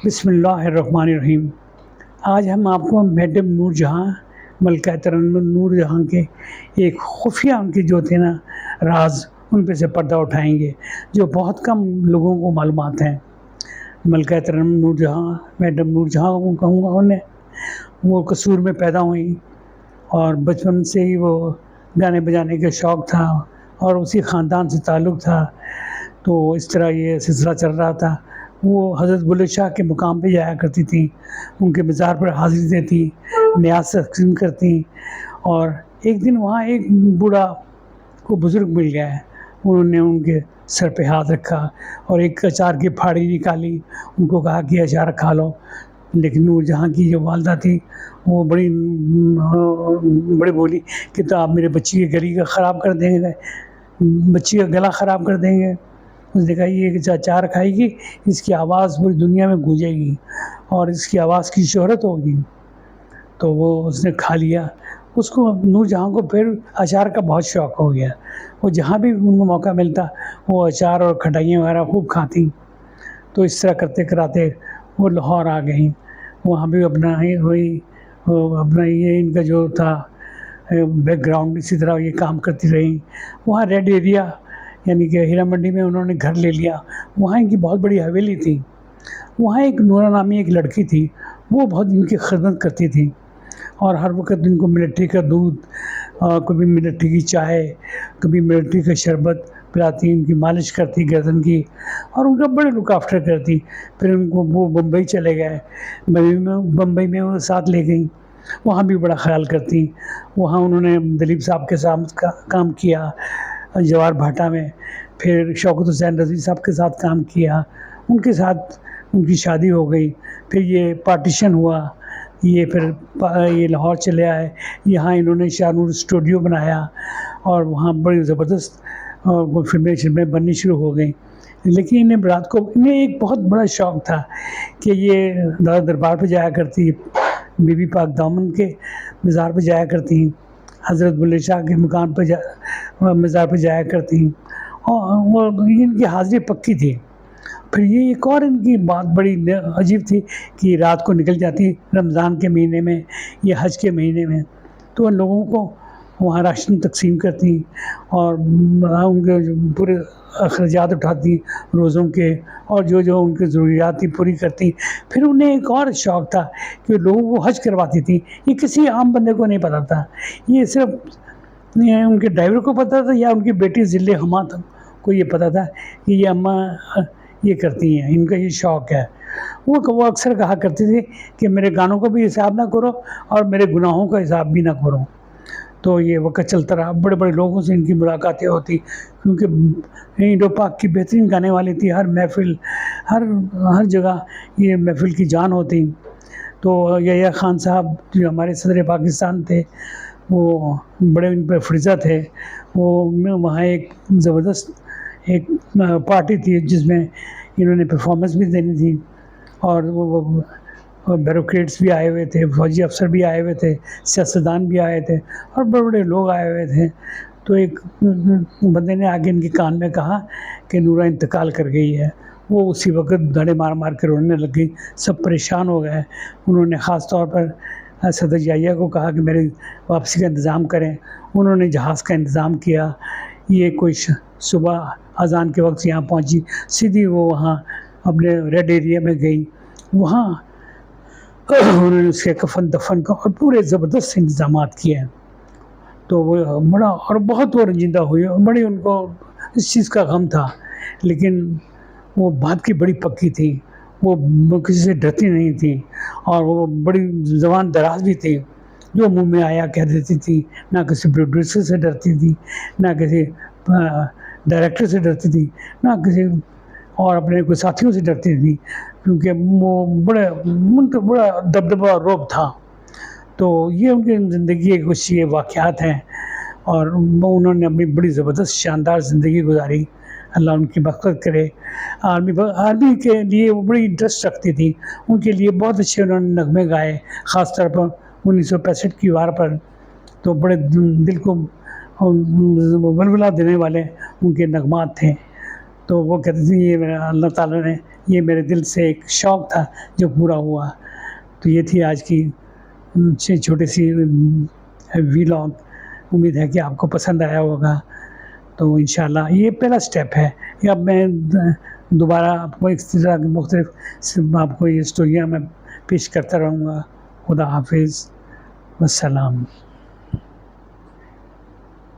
بسم اللہ الرحمن الرحیم۔ آج ہم آپ کو میڈم نور جہاں ملکہ ترنم نور جہاں کے ایک خفیہ ان کے جو تھے نا راز، ان پہ سے پردہ اٹھائیں گے جو بہت کم لوگوں کو معلومات ہیں۔ ملکہ ترنم نور جہاں، میڈم نور جہاں کو کہوں گا، انہیں وہ قصور میں پیدا ہوئیں اور بچپن سے ہی وہ گانے بجانے کا شوق تھا اور اسی خاندان سے تعلق تھا، تو اس طرح یہ سلسلہ چل رہا تھا۔ وہ حضرت بلے شاہ کے مقام پہ جایا کرتی تھیں، ان کے مزار پر حاضری دیتی، نیاز تقسیم کرتی، اور ایک دن وہاں ایک بوڑھا کو بزرگ مل گیا ہے، انہوں نے ان کے سر پہ ہاتھ رکھا اور ایک اچار کی پھاڑی نکالی، ان کو کہا کہ اچار کھا لو۔ لیکن نور جہاں کی جو والدہ تھی وہ بڑی بولی کہ تو آپ میرے بچی کے گلی کا خراب کر دیں گے، بچی کا گلا خراب کر دیں گے۔ اس نے کہا یہ اچار کھائے گی، اس کی آواز پوری دنیا میں گونجے گی اور اس کی آواز کی شہرت ہوگی۔ تو وہ اس نے کھا لیا۔ اس کو نور جہاں کو پھر اچار کا بہت شوق ہو گیا، وہ جہاں بھی ان کو موقع ملتا وہ اچار اور کھٹائیاں وغیرہ خوب کھاتی۔ تو اس طرح کرتے کراتے وہ لاہور آ گئیں، وہاں بھی اپنا یہ ان کا جو تھا بیک گراؤنڈ اسی طرح یہ کام کرتی رہیں۔ وہاں ریڈ ایریا یعنی کہ ہیرا منڈی میں انہوں نے گھر لے لیا، وہاں ان کی بہت بڑی حویلی تھی۔ وہاں ایک نورا نامی ایک لڑکی تھی، وہ بہت ان کی خدمت کرتی تھی اور ہر وقت ان کو ملٹری کا دودھ، کبھی ملٹری کی چائے، کبھی ملٹری کا شربت پلاتی، ان کی مالش کرتی گردن کی اور ان کا بڑے لک آفٹر کرتی۔ پھر ان کو وہ بمبئی چلے گئے، بمبئی میں وہ ساتھ لے گئیں، وہاں بھی بڑا خیال کرتی۔ وہاں انہوں نے دلیپ صاحب کے ساتھ کام کیا، جوار بھاٹا میں، پھر شوکت حسین رضوی صاحب کے ساتھ کام کیا، ان کے ساتھ ان کی شادی ہو گئی۔ پھر یہ پارٹیشن ہوا، یہ لاہور چلے آئے، یہاں انہوں نے شاہ نور اسٹوڈیو بنایا اور وہاں بڑی زبردست فلمیں بننی شروع ہو گئیں۔ لیکن انہیں ایک بہت بڑا شوق تھا کہ یہ دادا دربار پہ جایا کرتی، بی بی پاک دامن کے مزار پہ جایا کرتی، حضرت بلے شاہ کے مقام پہ مزار پہ جایا کرتی، اور ان کی حاضری پکی تھی۔ پھر یہ ایک اور ان کی بات بڑی عجیب تھی کہ رات کو نکل جاتی رمضان کے مہینے میں یا حج کے مہینے میں، تو ان لوگوں کو وہاں راشن تقسیم کرتی اور ان کے پورے اخراجات اٹھاتی روزوں کے، اور جو ان کی ضروریات تھی پوری کرتی۔ پھر انہیں ایک اور شوق تھا کہ لوگوں کو حج کرواتی تھی، یہ کسی عام بندے کو نہیں پتا تھا، یہ صرف ان کے ڈرائیور کو پتا تھا یا ان کی بیٹی ذل ہما کو یہ پتا تھا کہ یہ اماں یہ کرتی ہیں، ان کا یہ شوق ہے۔ وہ اکثر کہا کرتی تھی کہ میرے گانوں کا بھی حساب نہ کرو اور میرے گناہوں کا حساب بھی نہ کرو۔ تو یہ وقت چلتا رہا، بڑے بڑے لوگوں سے ان کی ملاقاتیں ہوتی، کیونکہ انڈو پاک کی بہترین گانے والی تھی، ہر محفل ہر جگہ یہ محفل کی جان ہوتی۔ تو یحییٰ خان صاحب جو ہمارے صدر پاکستان تھے، وہ بڑے ان پہ فریضہ تھے۔ وہ وہاں ایک زبردست ایک پارٹی تھی جس میں انہوں نے پرفارمنس بھی دینی تھی، اور وہ بیوروکریٹس بھی آئے ہوئے تھے، فوجی افسر بھی آئے ہوئے تھے، سیاستدان بھی آئے تھے اور بڑے بڑے لوگ آئے ہوئے تھے۔ تو ایک بندے نے آگے ان کے کان میں کہا کہ نورا انتقال کر گئی ہے۔ وہ اسی وقت دھڑے مار مار کے رونے لگ گئی، سب پریشان ہو گئے۔ انہوں نے خاص طور پر صدر یحییٰ کو کہا کہ میری واپسی کا انتظام کریں، انہوں نے جہاز کا انتظام کیا۔ یہ کوئی صبح اذان کے وقت یہاں پہنچی، سیدھی وہ وہاں اپنے ریڈ ایریا میں گئی، وہاں انہوں نے اس کے کفن دفن کا اور پورے زبردست انتظامات کیے ہیں۔ تو وہ بڑا اور بہت وہ رنجیدہ ہوئی اور بڑی ان کو اس چیز کا غم تھا، لیکن وہ بات کی بڑی پکی تھی، وہ کسی سے ڈرتی نہیں تھی اور وہ بڑی زبان دراز بھی تھی، جو منہ میں آیا کہہ دیتی تھی، نہ کسی پروڈیوسر سے ڈرتی تھی، نہ کسی ڈائریکٹر سے ڈرتی تھی، نہ کسی اور اپنے کوئی ساتھیوں سے ڈرتی تھی، کیونکہ وہ ان کا بڑا دبدبہ اور رعب تھا۔ تو یہ ان کی زندگی کے کچھ یہ واقعات ہیں، اور انہوں نے اپنی بڑی زبردست شاندار زندگی گزاری، اللہ ان کی مغفرت کرے۔ آرمی کے لیے وہ بڑی انٹرسٹ رکھتی تھی، ان کے لیے بہت اچھے انہوں نے نغمے گائے، خاص طور پر 1965 کی وار پر، تو بڑے دل کو ولولہ دینے والے ان کے نغمات تھے۔ تو وہ کہتے تھے یہ میرا اللہ تعالیٰ نے یہ میرے دل سے ایک شوق تھا جو پورا ہوا. تو یہ تھی آج کی چھوٹی سی ویلاگ. امید ہے کہ آپ کو پسند آیا ہوگا. تو انشاءاللہ یہ پہلا سٹیپ ہے کہ اب میں دوبارہ آپ کو اس طرح کی مختلف آپ کو یہ اسٹوریاں میں پیش کرتا رہوں گا. خدا حافظ، والسلام.